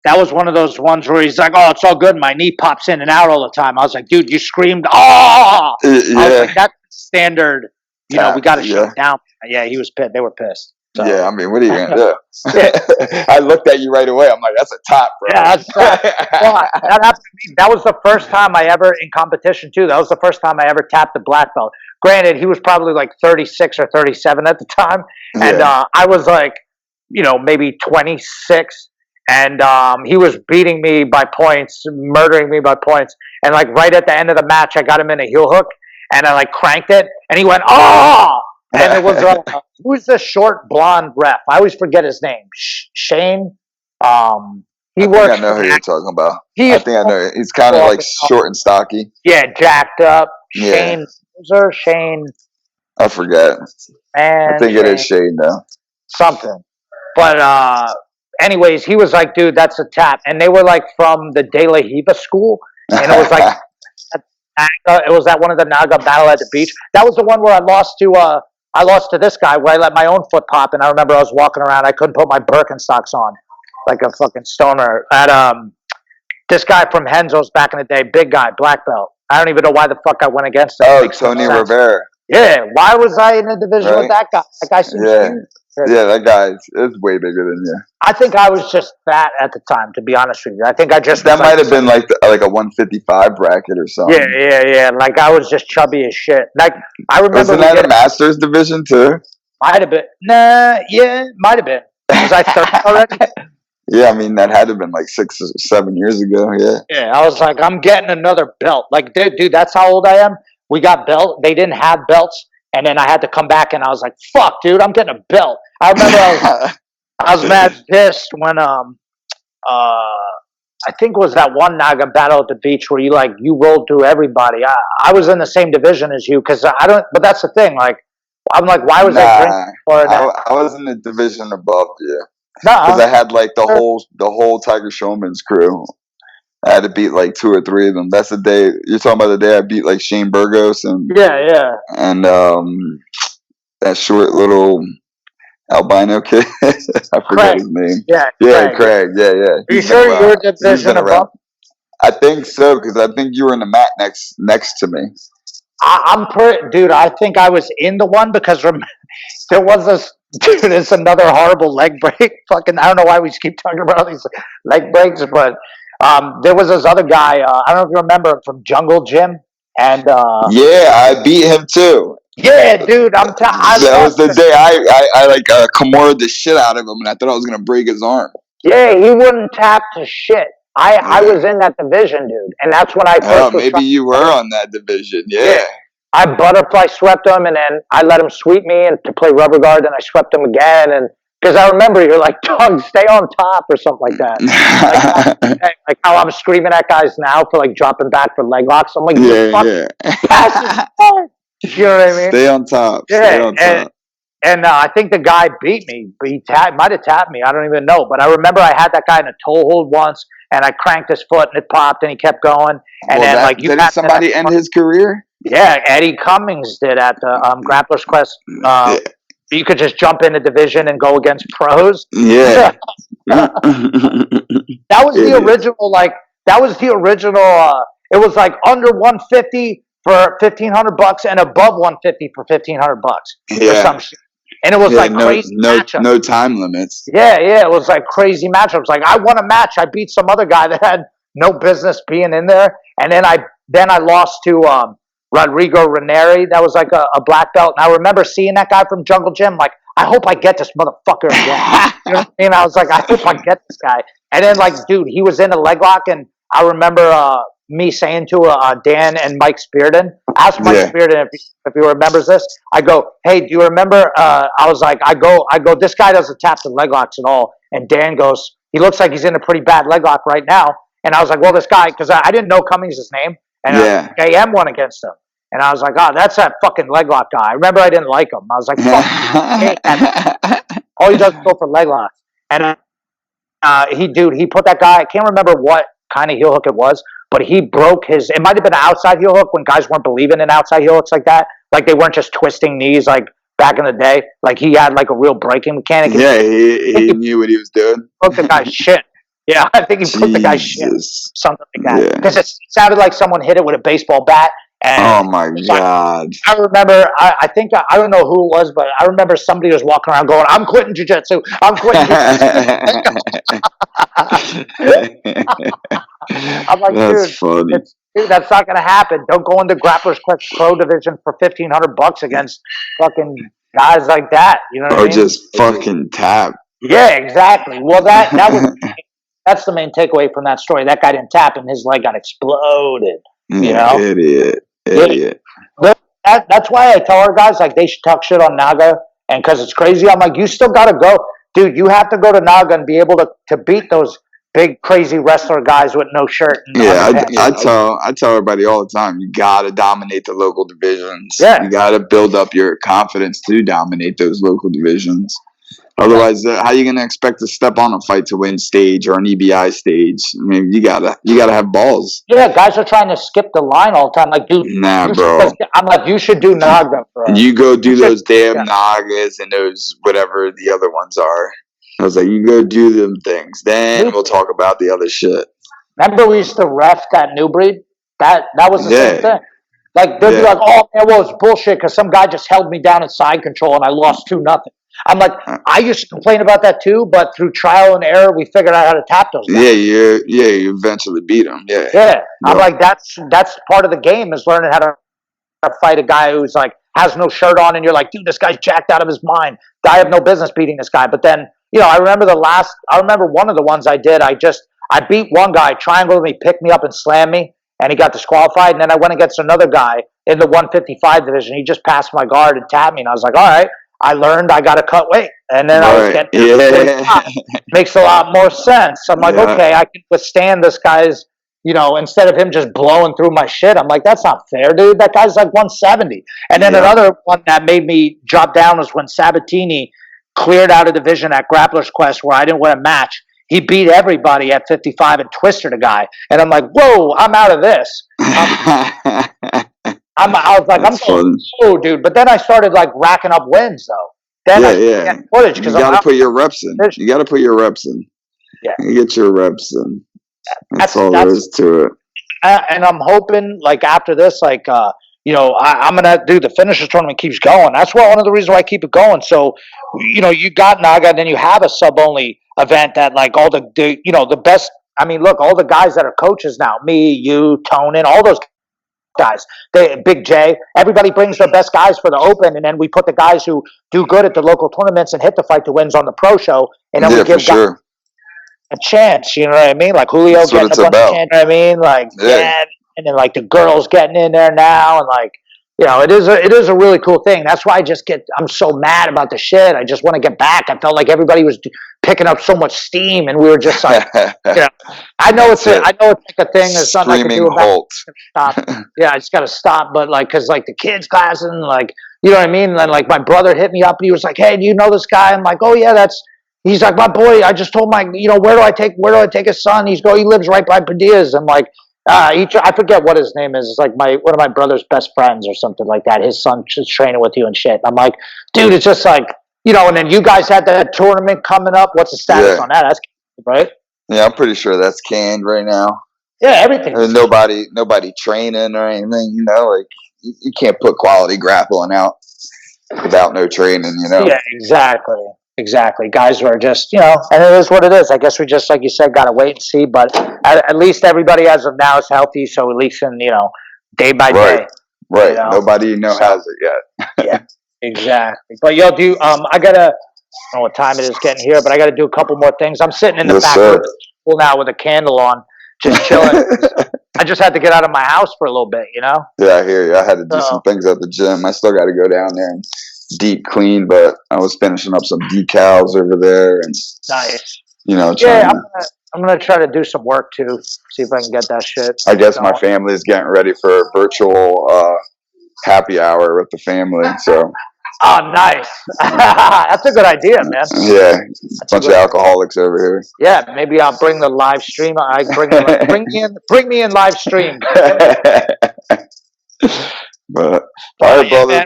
That was one of those ones where he's like, "Oh, it's all good. My knee pops in and out all the time." I was like, "Dude, you screamed, oh!" Yeah. I was like, "That's standard. We got to shut down." Yeah, he was pissed. They were pissed. So. Yeah, I mean, what are you gonna do? I looked at you right away. I'm like, "That's a top, bro." Yeah, that's well, that happened to me. That was the first time I ever in competition too. That was the first time I ever tapped the black belt. Granted, he was probably like 36 or 37 at the time, and I was like, maybe 26. And he was beating me by points, murdering me by points. And like right at the end of the match, I got him in a heel hook, and I like cranked it, and he went, "Oh!" And it was who's the short blonde ref? I always forget his name. Shane. I think I know who you're talking about. I think I know. He's kind of like short and stocky. Yeah, jacked up. Yeah. Shane. I forget. I think it is Shane though. Something. But anyways, he was like, "Dude, that's a tap," and they were like from the De La Hiva school, and it was like, it was at one of the Naga battle at the beach. That was the one where I lost to this guy where I let my own foot pop, and I remember I was walking around, I couldn't put my Birkenstocks on, like a fucking stoner. At this guy from Henzo's back in the day, big guy, black belt. I don't even know why the fuck I went against him. Oh, Tony Rivera. Yeah, why was I in a division with that guy? That guy seems huge. Yeah, that guy is way bigger than you. I think I was just fat at the time, to be honest with you. I think I just that might have been like a 155 bracket or something. Yeah. Like I was just chubby as shit. Like I remember. Wasn't that a Masters division too? Might have been. Nah, yeah, might have been. Was I 30 already? Yeah, I mean that had to have been like 6 or 7 years ago. Yeah. Yeah, I was like, I'm getting another belt. Like, dude, that's how old I am. We got belt. They didn't have belts. And then I had to come back, and I was like, "Fuck, dude, I'm getting a belt." I remember I was mad pissed when I think it was that one Naga battle at the beach where you rolled through everybody. I was in the same division as you because I don't. But that's the thing. Like I'm like, why was I drinking for that? I was in the division above you No, because I had like the whole Tiger Showman's crew. I had to beat like 2 or 3 of them. That's the day you're talking about. The day I beat like Shane Burgos and that short little albino kid. I forgot Craig. his name. Yeah, Craig. Yeah. Are you sure you were division above? I think so because I think you were in the mat next to me. I'm pretty, dude. I think I was in the one because there was this dude. It's another horrible leg break. Fucking, I don't know why we keep talking about these leg breaks, but there was this other guy. I don't know if you remember him from Jungle Gym, and yeah, I beat him too. Yeah, dude. That was the day I like Kimura the shit out of him, and I thought I was gonna break his arm. Yeah, he wouldn't tap to shit. I was in that division, dude, and that's when I first. Maybe you were on that division, yeah. I butterfly swept him, and then I let him sweep me and to play rubber guard, and I swept him again, and because I remember you're like, "Doug, stay on top" or something like that. like how I'm screaming at guys now for like dropping back for leg locks. I'm like, yeah. You know what I mean? Stay on top. Stay on top. And I think the guy beat me. He might have tapped me. I don't even know. But I remember I had that guy in a toe hold once, and I cranked his foot, and it popped, and he kept going. And then did somebody end his career? Yeah, Eddie Cummings did at the Grappler's Quest. You could just jump in the division and go against pros. Yeah. That was the original. That was the original. It was like under 150 for $1,500 and above 150 for $1,500 or some shit. And it was crazy matchups. No time limits. Yeah, it was like crazy matchups. Like I won a match. I beat some other guy that had no business being in there, and then I lost to Rodrigo Ranieri. That was like a black belt. And I remember seeing that guy from Jungle Gym. Like, I hope I get this motherfucker again. You know what I mean? I was like, I hope I get this guy. And then dude, he was in a leg lock, and I remember me saying to Dan and Mike Spearden, ask Mike Spearden if he remembers this. I go, hey, do you remember? I was like, I go, this guy doesn't tap the leg locks at all. And Dan goes, he looks like he's in a pretty bad leg lock right now. And I was like, well, this guy, because I didn't know Cummings' name, and AM won against him. And I was like, oh, that's that fucking leg lock guy. I remember I didn't like him. I was like, fuck. All he does is go for leg locks. And he put that guy, I can't remember what kind of heel hook it was, but he broke it might have been an outside heel hook when guys weren't believing in outside heel hooks like that. Like they weren't just twisting knees like back in the day. Like he had like a real breaking mechanic. Yeah, he knew what he was doing. Broke the guy's shit. Yeah, I think he put the guy's shit. Something like that. Because it sounded like someone hit it with a baseball bat. And oh my God. I remember, I think, I don't know who it was, but I remember somebody was walking around going, I'm quitting jiu-jitsu. I'm quitting jiu-jitsu. I'm like, that's funny. Dude, that's not going to happen. Don't go into Grappler's Quest Pro Division for $1,500 against fucking guys like that. You know what I mean? Or just fucking tap. Yeah, exactly. Well, that was that's the main takeaway from that story. That guy didn't tap, and his leg got exploded. You know? Idiot. That's why I tell our guys, like, they should talk shit on Naga, and because it's crazy, I'm like, you still got to go. Dude, you have to go to Naga and be able to beat those big, crazy wrestler guys with no shirt. I tell everybody all the time, you got to dominate the local divisions. Yeah. You got to build up your confidence to dominate those local divisions. Otherwise, how are you going to expect to step on a fight to win stage or an EBI stage? I mean, you gotta have balls. Yeah, guys are trying to skip the line all the time. Like, dude, nah, bro. I'm like, you should do Naga for us. You go do those damn Nagas and those whatever the other ones are. I was like, you go do them things. Then we'll talk about the other shit. Remember we used to ref that New Breed? That was the same thing. Like, they'd be like, oh, man, well, it's bullshit because some guy just held me down in side control and I lost 2-0. I'm like, I used to complain about that too, but through trial and error, we figured out how to tap those guys. You eventually beat them. Yeah. I'm like, that's part of the game is learning how to fight a guy who's like has no shirt on, and you're like, dude, this guy's jacked out of his mind. I have no business beating this guy. But then, I remember one of the ones I did. I beat one guy, triangled me, picked me up, and slammed me, and he got disqualified. And then I went against another guy in the 155 division. He just passed my guard and tapped me, and I was like, all right. I learned I got to cut weight. And then I was Right. getting Yeah. makes a lot more sense. I'm like, Yeah. okay, I can withstand this guy's, instead of him just blowing through my shit. I'm like, that's not fair, dude. That guy's like 170. And then Yeah. another one that made me drop down was when Sabatini cleared out a division at Grappler's Quest where I didn't win a match. He beat everybody at 55 and twisted a guy. And I'm like, whoa, I'm out of this. I was like, That's I'm going, oh, dude. But then I started like racking up wins, though. Then I started getting footage You because got to put your reps in. You got to put your reps in. Yeah. You get your reps in. That's all there is to it. And I'm hoping, like, after this, like, I'm going to do the finishers tournament keeps going. That's one of the reasons why I keep it going. So, you got Naga, and then you have a sub-only event that, like, all the best. I mean, look, all the guys that are coaches now, me, you, Tonin, all those guys, Big J, everybody brings their best guys for the open, and then we put the guys who do good at the local tournaments and hit the fight to wins on the pro show, and then we give guys a chance, you know what I mean? Like Julio getting a bunch of chance, you know what I mean? Like, and then like the girls getting in there now, and like, it is a really cool thing. That's why I'm so mad about the shit. I just want to get back. I felt like everybody was picking up so much steam, and we were just like, I know it's like a thing. There's something I can do about it. Stop. Yeah, I just got to stop. But like, cause like the kids class and like, you know what I mean? And then like my brother hit me up and he was like, hey, do you know this guy? I'm like, oh yeah, he's like, my boy, I just told where do I take his son? He lives right by Padilla's. I'm like, I forget what his name is. It's like one of my brother's best friends or something like that. His son is training with you and shit. I'm like, dude, it's just like, and then you guys had that tournament coming up. What's the status on that? That's right. Yeah, I'm pretty sure that's canned right now. Yeah, everything. There's nobody training or anything, like you can't put quality grappling out without no training, Yeah, exactly. Guys were just, and it is what it is. I guess we just, like you said, got to wait and see. But at least everybody as of now is healthy. So at least in, day by day. Right. Nobody has it yet. Yeah, exactly. But I got to, I don't know what time it is getting here, but I got to do a couple more things. I'm sitting in the back room now with a candle on, just chilling. I just had to get out of my house for a little bit, Yeah, I hear you. I had to do some things at the gym. I still got to go down there and deep clean, but I was finishing up some decals over there and nice. I'm gonna try to do some work too. See if I can get that shit. I guess my family is getting ready for a virtual happy hour with the family. So. Oh, nice. That's a good idea, man. Yeah, bunch of alcoholics over here. Yeah, maybe I'll bring the live stream. I bring me in live stream. But all right, brother.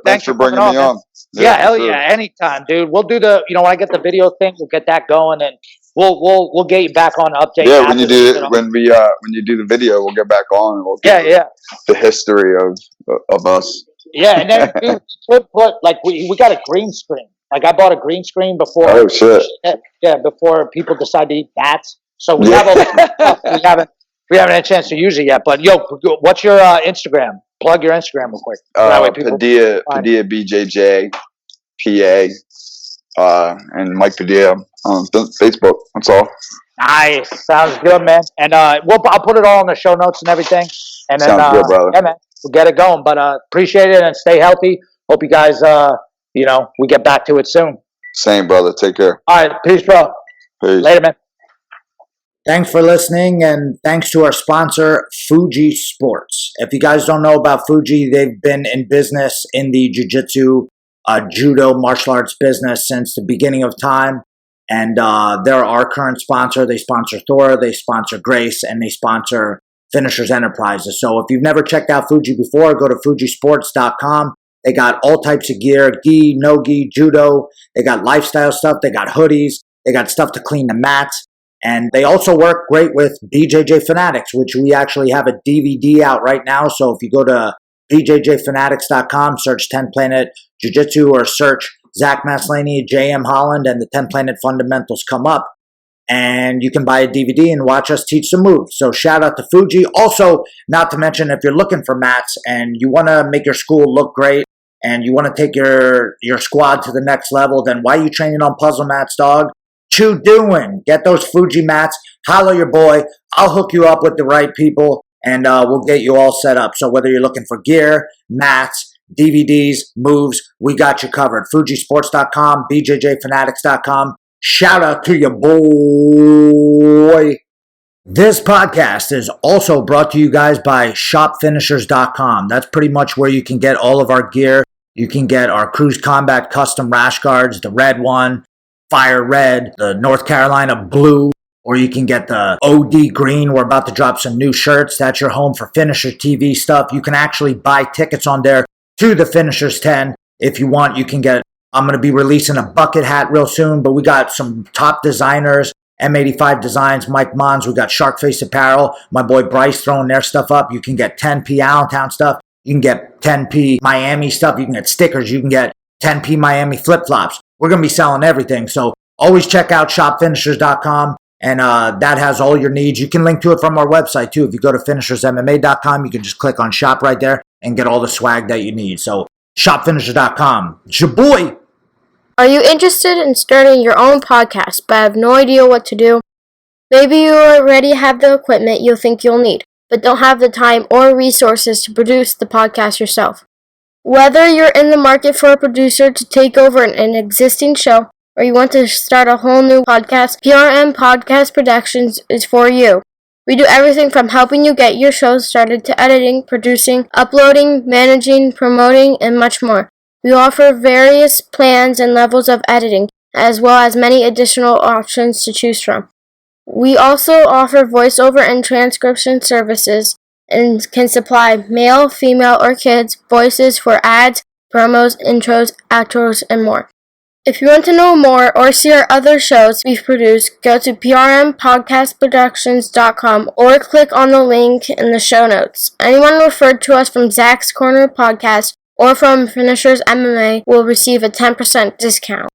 Thanks for bringing me on. Yeah, hell yeah, anytime, dude. We'll do when I get the video thing, we'll get that going, and we'll get you back on update. Yeah, when you do when you do the video, we'll get back on and we'll get the history of us. Yeah, and then we put we got a green screen. Like I bought a green screen before. Oh shit! Yeah, before people decide to eat bats. So we have all this stuff. We haven't had a chance to use it yet. But what's your Instagram? Plug your Instagram real quick. Padilla BJJ PA and Mike Padilla on Facebook. That's all. Nice, sounds good, man. And I'll put it all in the show notes and everything. And then sounds good, brother. Yeah, man, we'll get it going. But appreciate it and stay healthy. Hope you guys, we get back to it soon. Same, brother. Take care. All right, peace, bro. Peace. Later, man. Thanks for listening, and thanks to our sponsor, Fuji Sports. If you guys don't know about Fuji, they've been in business in the jiu-jitsu, judo, martial arts business since the beginning of time. And they're our current sponsor. They sponsor Thor, they sponsor Grace, and they sponsor Finishers Enterprises. So if you've never checked out Fuji before, go to fujisports.com. They got all types of gear, gi, no gi, judo. They got lifestyle stuff. They got hoodies. They got stuff to clean the mats. And they also work great with BJJ Fanatics, which we actually have a DVD out right now. So if you go to bjjfanatics.com, search 10 Planet Jiu-Jitsu or search Zach Maslany, J.M. Holland, and the 10 Planet Fundamentals come up. And you can buy a DVD and watch us teach some moves. So shout out to Fuji. Also, not to mention, if you're looking for mats and you want to make your school look great and you want to take your squad to the next level, then why are you training on puzzle mats, dog? You doing? Get those Fuji mats. Holler your boy. I'll hook you up with the right people, and we'll get you all set up. So whether you're looking for gear, mats, DVDs, moves, we got you covered. Fujisports.com, BJJfanatics.com. Shout out to your boy. This podcast is also brought to you guys by shopfinishers.com. That's pretty much where you can get all of our gear. You can get our Cruise Combat custom rash guards, the red one, fire red, the North Carolina blue, or you can get the OD green. We're about to drop some new shirts. That's your home for Finishers TV stuff. You can actually buy tickets on there to the Finishers 10. If you want, you can get, I'm going to be releasing a bucket hat real soon, but we got some top designers, M85 Designs, Mike Mons. We got Sharkface Apparel. My boy Bryce throwing their stuff up. You can get 10p Allentown stuff. You can get 10p Miami stuff. You can get stickers. You can get 10p Miami flip-flops. We're going to be selling everything. So always check out shopfinishers.com. And that has all your needs. You can link to it from our website, too. If you go to finishersmma.com, you can just click on shop right there and get all the swag that you need. So, shopfinishers.com. It's your boy. Are you interested in starting your own podcast but have no idea what to do? Maybe you already have the equipment you think you'll need, but don't have the time or resources to produce the podcast yourself. Whether you're in the market for a producer to take over an existing show, or you want to start a whole new podcast, PRM Podcast Productions is for you. We do everything from helping you get your show started to editing, producing, uploading, managing, promoting, and much more. We offer various plans and levels of editing, as well as many additional options to choose from. We also offer voiceover and transcription services and can supply male, female, or kids voices for ads, promos, intros, outros, and more. If you want to know more or see our other shows we've produced, go to prmpodcastproductions.com or click on the link in the show notes. Anyone referred to us from Zach's Corner Podcast or from Finishers MMA will receive a 10% discount.